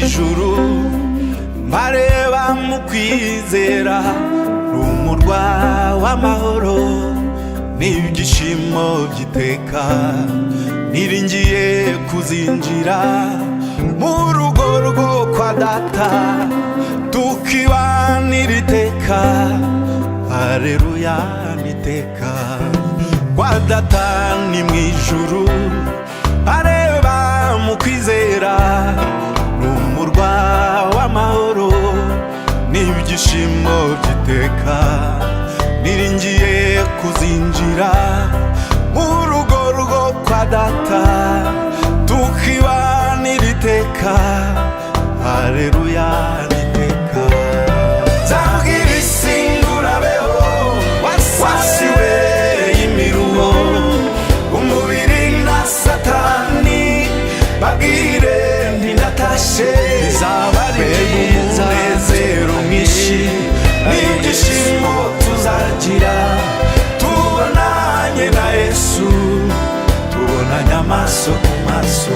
ijuru mbareba mu kwizera rumurwa w'amahoro n'ibyishimo by'iteka niringiye kuzinjira mu rugo rwo kwa data tukibanira iteka haleluya niteka kwa data ni mu ijuru areba mu kwizera rumurwa w'amahoro n'ibyishimo by'iteka niringiye kuzinjira mu rugo rwo kwa data tukibanira iteka haleluya niteka zabwira isi ngurabeho wasiwe imiruho umubiri na satani babwire ntindatashe bizaba ari umunezero mwinshi n'ibyishimo tuzagira tubonanye na Yesu tubonanye amaso ku maso